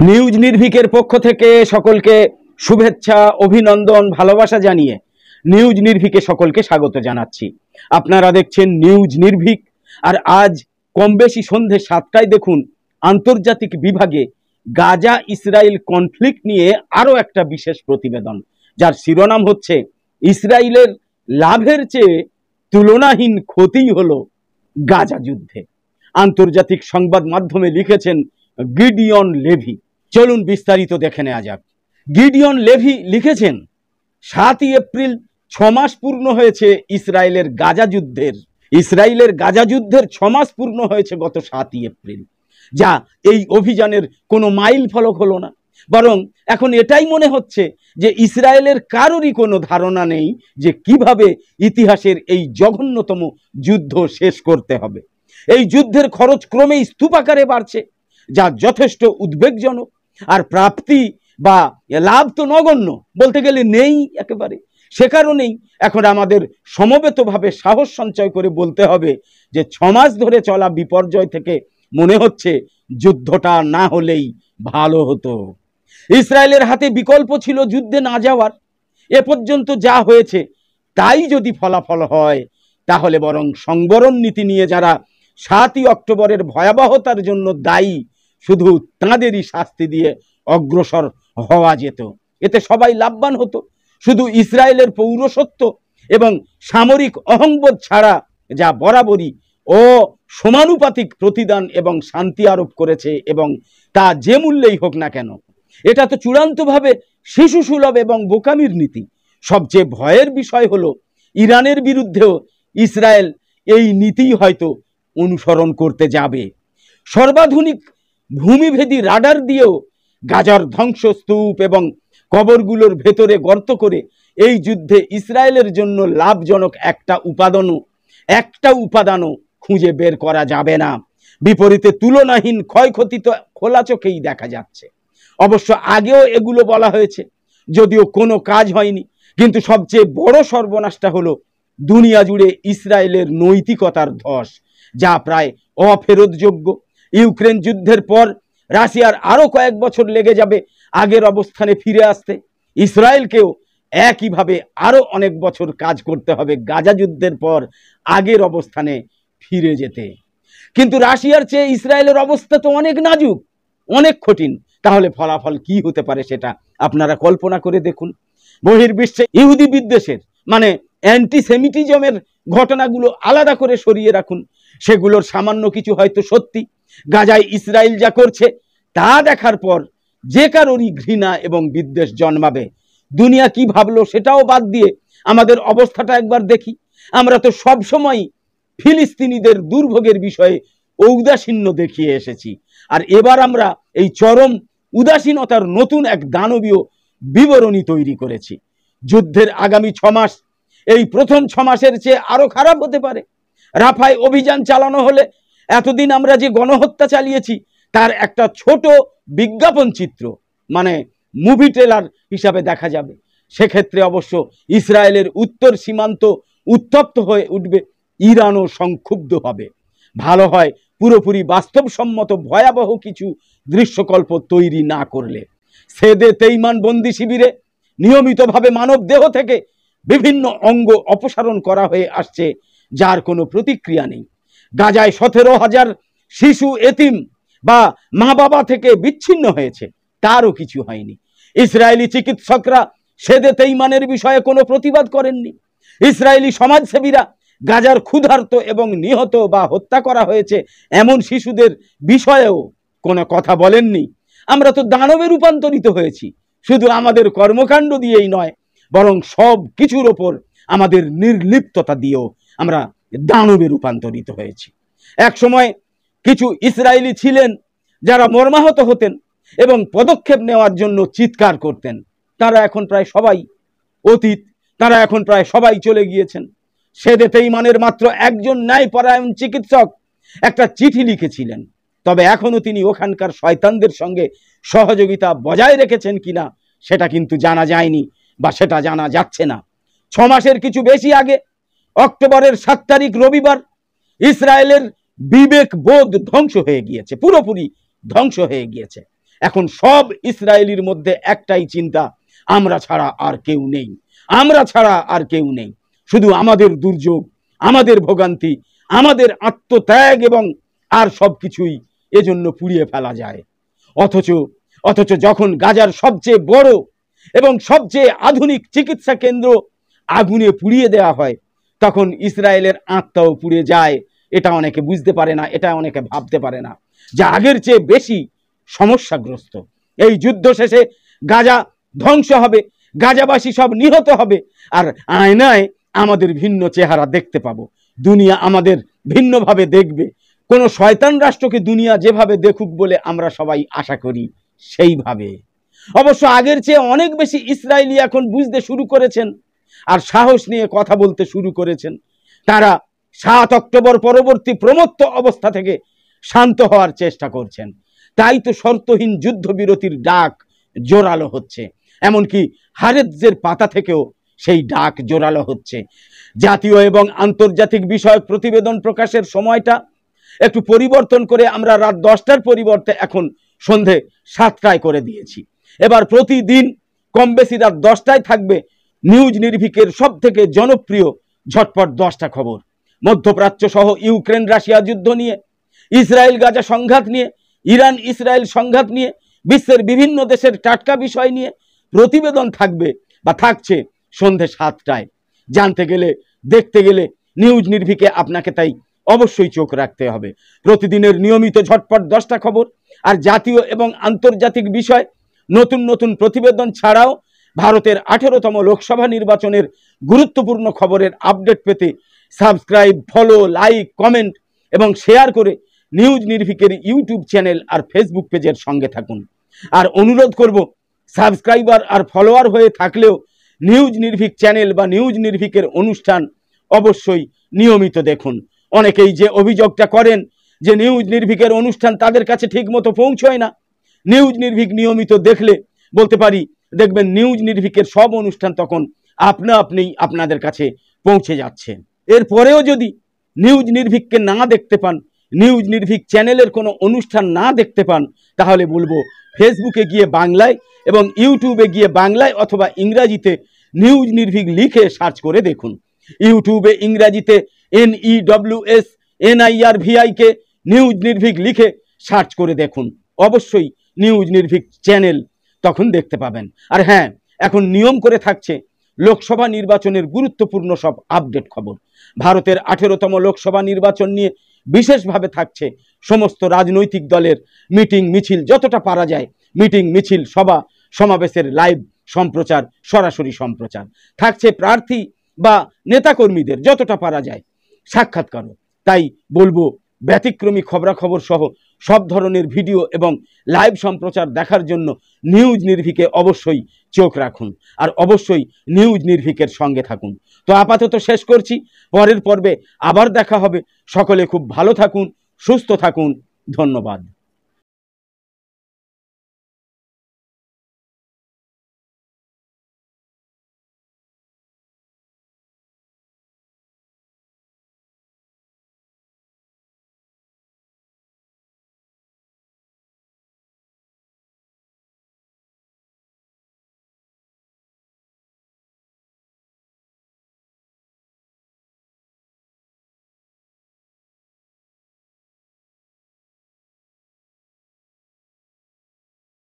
News নির্ভীকের পক্ষ থেকে সকলকে শুভেচ্ছা, অভিনন্দন, ভালোবাসা জানিয়ে নিউজ নির্ভীকে সকলকে স্বাগত জানাচ্ছি। আপনারা দেখছেন নিউজ নির্ভীক। আর আজ কম বেশি সন্ধে 7টায় দেখুন আন্তর্জাতিক বিভাগে গাজা ইসরায়েল কনফ্লিক্ট নিয়ে আরও একটা বিশেষ প্রতিবেদন, যার শিরোনাম হচ্ছে ইসরায়েলের লাভের চেয়ে তুলনাহীন ক্ষতি হলো গাজা যুদ্ধে। আন্তর্জাতিক সংবাদ মাধ্যমে লিখেছেন গিডিয়ন লেভি। চলুন বিস্তারিত দেখে নেওয়া যাক। গিডিয়ন লেভি লিখেছেন, 7ই এপ্রিল 6 মাস পূর্ণ হয়েছে ইসরায়েলের গাজা যুদ্ধের 6 মাস পূর্ণ হয়েছে গত 7ই এপ্রিল। যা এই অভিযানের কোনো মাইল ফলক হলো না, বরং এখন এটাই মনে হচ্ছে যে ইসরায়েলের কারোরই কোনো ধারণা নেই যে কিভাবে ইতিহাসের এই জঘন্যতম যুদ্ধ শেষ করতে হবে। এই যুদ্ধের খরচ ক্রমেই স্তূপাকারে বাড়ছে, যা যথেষ্ট উদ্বেগজনক। আর প্রাপ্তি বা লাভ তো নগণ্য, বলতে গেলে নেই একেবারে। সে কারণেই এখন আমাদের সমবেতভাবে সাহস সঞ্চয় করে বলতে হবে যে 6 মাস ধরে চলা বিপর্যয় থেকে মনে হচ্ছে যুদ্ধটা না হলেই ভালো হতো। ইসরায়েলের হাতে বিকল্প ছিল যুদ্ধে না যাওয়ার। এ পর্যন্ত যা হয়েছে তাই যদি ফলাফল হয়, তাহলে বরং সংবরণ নীতি নিয়ে যারা 7ই অক্টোবরের ভয়াবহতার জন্য দায়ী, শুধু তাঁদেরই শাস্তি দিয়ে অগ্রসর হওয়া যেত। এতে সবাই লাভবান হতো। শুধু ইসরায়েলের পৌরসত্ব এবং সামরিক অহংবোধ ছাড়া, যা বরাবরই ও সমানুপাতিক প্রতিদান এবং শান্তি আরোপ করেছে, এবং তা যে মূল্যেই হোক না কেন, এটা তো চূড়ান্তভাবে শিশু সুলভ এবং বোকামির নীতি। সবচেয়ে ভয়ের বিষয় হলো ইরানের বিরুদ্ধেও ইসরায়েল এই নীতি হয়তো অনুসরণ করতে যাবে। সর্বাধুনিক ভূমিভেদী রাডার দিয়েও গাজার ধ্বংসস্তূপ এবং কবরগুলোর ভেতরে গর্ত করে এই যুদ্ধে ইসরায়েলের জন্য লাভজনক একটা উপাদানও খুঁজে বের করা যাবে না। বিপরীতে তুলনাহীন ক্ষয়ক্ষতি তো খোলা চোখেই দেখা যাচ্ছে। অবশ্য আগেও এগুলো বলা হয়েছে, যদিও কোনো কাজ হয়নি। কিন্তু সবচেয়ে বড় সর্বনাশটা হলো দুনিয়া জুড়ে ইসরায়েলের নৈতিকতার ধস, যা প্রায় অফেরতযোগ্য। ইউক্রেন যুদ্ধের পর রাশিয়ার আরও কয়েক বছর লেগে যাবে আগের অবস্থানে ফিরে আসতে। ইসরায়েলকেও একইভাবে আরও অনেক বছর কাজ করতে হবে গাজা যুদ্ধের পর আগের অবস্থানে ফিরে যেতে। কিন্তু রাশিয়ার চেয়ে ইসরায়েলের অবস্থা তো অনেক নাজুক, অনেক কঠিন। তাহলে ফলাফল কি হতে পারে সেটা আপনারা কল্পনা করে দেখুন। বহির্বিশ্বে ইহুদি বিদ্বেষের মানে অ্যান্টিসেমিটিজমের ঘটনাগুলো আলাদা করে সরিয়ে রাখুন। সেগুলোর সামান্য কিছু হয়তো সত্যি। গাজায় ইসরায়েল যা করছে তা দেখার পর যে কারোরই ঘৃণা এবং বিদ্বেষ জন্মাবে। দুনিয়া কি ভাবলো সেটাও বাদ দিয়ে আমাদের অবস্থাটা একবার দেখি। আমরা তো সবসময় ফিলিস্তিনিদের দুর্ভোগের বিষয়ে ঔদাসীন্য দেখিয়ে এসেছি, আর এবার আমরা এই চরম উদাসীনতার নতুন এক দানবীয় বিবরণী তৈরি করেছি। যুদ্ধের আগামী 6 মাস এই প্রথম 6 মাসের চেয়ে আরো খারাপ হতে পারে। রাফায় অভিযান চালানো হলে এতদিন আমরা যে গণহত্যা চালিয়েছি তার একটা ছোট বিজ্ঞাপন চিত্র, মানে মুভি ট্রেলার হিসাবে দেখা যাবে। সেক্ষেত্রে অবশ্য ইসরায়েলের উত্তর সীমান্ত উত্তপ্ত হয়ে উঠবে, ইরানও সংক্ষুব্ধ হবে। ভালো হয় পুরোপুরি বাস্তবসম্মত ভয়াবহ কিছু দৃশ্যকল্প তৈরি না করলে। সেদে তেইমান বন্দি শিবিরে নিয়মিতভাবে মানব দেহ থেকে বিভিন্ন অঙ্গ অপসারণ করা হয়ে আসছে, যার কোনো প্রতিক্রিয়া নেই। গাজায় 17,000 শিশু এতিম বা মা বাবা থেকে বিচ্ছিন্ন হয়েছে, তারও কিছু হয়নি। ইসরায়েলি চিকিৎসকরা সেদে তেইমানের বিষয়ে কোনো প্রতিবাদ করেননি। ইসরায়েলি সমাজসেবীরা গাজার ক্ষুধার্ত এবং নিহত বা হত্যা করা হয়েছে এমন শিশুদের বিষয়েও কোনো কথা বলেননি। আমরা তো দানবে রূপান্তরিত হয়েছি, শুধু আমাদের কর্মকাণ্ড দিয়েই নয়, বরং সব কিছুর ওপর আমাদের নির্লিপ্ততা দিয়েও আমরা দানবে রূপান্তরিত হয়েছি। এক সময় কিছু ইসরায়েলি ছিলেন যারা মর্মাহত হতেন এবং পদক্ষেপ নেওয়ার জন্য চিৎকার করতেন। তারা এখন প্রায় সবাই অতীত, তারা এখন প্রায় সবাই চলে গিয়েছেন। সেদে তেইমানের মাত্র একজন ন্যায়পরায়ণ চিকিৎসক একটা চিঠি লিখেছিলেন, তবে এখনো তিনি ওখানকার শয়তানদের সঙ্গে সহযোগিতা বজায় রেখেছেন কিনা সেটা কিন্তু জানা যায়নি, বা সেটা জানা যাচ্ছে না। 6 মাসের কিছু বেশি আগে অক্টোবরের 7 তারিখ রবিবার ইসরায়েলের বিবেক বোধ ধ্বংস হয়ে গিয়েছে, পুরোপুরি ধ্বংস হয়ে গিয়েছে। এখন সব ইসরায়েলির মধ্যে একটাই চিন্তা, আমরা ছাড়া আর কেউ নেই, আমরা ছাড়া আর কেউ নেই। শুধু আমাদের দুর্যোগ, আমাদের ভোগান্তি, আমাদের আত্মত্যাগ এবং আর সব কিছুই এজন্য পুড়িয়ে ফেলা যায়। অথচ যখন গাজার সবচেয়ে বড় এবং সবচেয়ে আধুনিক চিকিৎসা কেন্দ্র আগুনে পুড়িয়ে দেওয়া হয়, তখন ইসরায়েলের আত্মাও পুড়ে যায়। এটা অনেকে বুঝতে পারে না, এটা অনেকে ভাবতে পারে না, যা আগের চেয়ে বেশি সমস্যাগ্রস্ত। এই যুদ্ধ শেষে গাজা ধ্বংস হবে, গাজাবাসী সব নিহত হবে, আর আয়নায় আমাদের ভিন্ন চেহারা দেখতে পাবো। দুনিয়া আমাদের ভিন্নভাবে দেখবে। কোনো শয়তান রাষ্ট্রকে দুনিয়া যেভাবে দেখুক বলে আমরা সবাই আশা করি সেইভাবে। অবশ্য আগের চেয়ে অনেক বেশি ইসরায়েলি এখন বুঝতে শুরু করেছেন আর সাহস নিয়ে কথা বলতে শুরু করেছেন। তারা 7 অক্টোবর পরবর্তী প্রমত্ত অবস্থা থেকে শান্ত হওয়ার চেষ্টা করছেন। তাই তো শর্তহীন যুদ্ধবিরতির ডাক জোরালো হচ্ছে। এমনকি হারেৎজের পাতা থেকেও সেই ডাক জোরালো হচ্ছে। জাতীয় এবং আন্তর্জাতিক বিষয়ক প্রতিবেদন প্রকাশের সময়টা একটু পরিবর্তন করে আমরা রাত 10টার পরিবর্তে এখন সন্ধে 7টায় করে দিয়েছি। এবার প্রতিদিন কম বেশি রাত 10টায় থাকবে নিউজ নির্ভীকের সব থেকে জনপ্রিয় ঝটপট 10টা খবর। মধ্যপ্রাচ্য সহ ইউক্রেন রাশিয়া যুদ্ধ নিয়ে, ইসরায়েল গাজা সংঘাত নিয়ে, ইরান ইসরায়েল সংঘাত নিয়ে, বিশ্বের বিভিন্ন দেশের টাটকা বিষয় নিয়ে প্রতিবেদন থাকবে বা থাকছে সন্ধে 7টায়। জানতে গেলে, দেখতে গেলে নিউজ নির্ভীকে আপনাকে তাই অবশ্যই চোখ রাখতে হবে। প্রতিদিনের নিয়মিত ঝটপট 10টা খবর আর জাতীয় এবং আন্তর্জাতিক বিষয় নতুন নতুন প্রতিবেদন ছাড়াও ভারতের 18তম লোকসভা নির্বাচনের গুরুত্বপূর্ণ খবরের আপডেট পেতে সাবস্ক্রাইব, ফলো, লাইক, কমেন্ট এবং শেয়ার করে নিউজ নির্ভীকের ইউটিউব চ্যানেল আর ফেসবুক পেজের সঙ্গে থাকুন। আর অনুরোধ করব, সাবস্ক্রাইবার আর ফলোয়ার হয়ে থাকলেও নিউজ নির্ভীক চ্যানেল বা নিউজ নির্ভীকের অনুষ্ঠান অবশ্যই নিয়মিত দেখুন। অনেকেই যে অভিযোগটা করেন যে নিউজ নির্ভীকের অনুষ্ঠান তাদের কাছে ঠিক মতো পৌঁছয় না, নিউজ নির্ভীক নিয়মিত দেখলে বলতে পারি দেখবেন নিউজ নির্ভীকের সব অনুষ্ঠান তখন আপনা আপনি আপনাদের কাছে পৌঁছে যাচ্ছে। এরপরেও যদি নিউজ নির্ভীককে না দেখতে পান, নিউজ নির্ভীক চ্যানেলের কোনো অনুষ্ঠান না দেখতে পান, তাহলে বলবো ফেসবুকে গিয়ে বাংলায় এবং ইউটিউবে গিয়ে বাংলায় অথবা ইংরাজিতে নিউজ নির্ভীক লিখে সার্চ করে দেখুন। ইউটিউবে ইংরাজিতে NEWSNIRVIK নিউজ নির্ভীক লিখে সার্চ করে দেখুন, অবশ্যই নিউজ নির্ভীক চ্যানেল তখন দেখতে পাবেন। আর হ্যাঁ, এখন নিয়ম করে থাকছে লোকসভা নির্বাচনের গুরুত্বপূর্ণ সব আপডেট খবর। ভারতের 18তম লোকসভা নির্বাচন নিয়ে বিশেষভাবে থাকছে সমস্ত রাজনৈতিক দলের মিটিং মিছিল, যতটা পারা যায় মিটিং মিছিল, সভা সমাবেশের লাইভ সম্প্রচার, সরাসরি সম্প্রচার থাকছে। প্রার্থী বা নেতাকর্মীদের যতটা পারা যায় সাক্ষাৎকারও। তাই বলবো ব্যতিক্রমী খবরাখবর সহ সব ধরনের ভিডিও এবং লাইভ সম্প্রচার দেখার জন্য নিউজ নির্ভীকে অবশ্যই চোখ রাখুন আর অবশ্যই নিউজ নির্ভীকের সঙ্গে থাকুন। তো আপাতত শেষ করছি, পরের পর্বে আবার দেখা হবে। সকলে খুব ভালো থাকুন, সুস্থ থাকুন। ধন্যবাদ।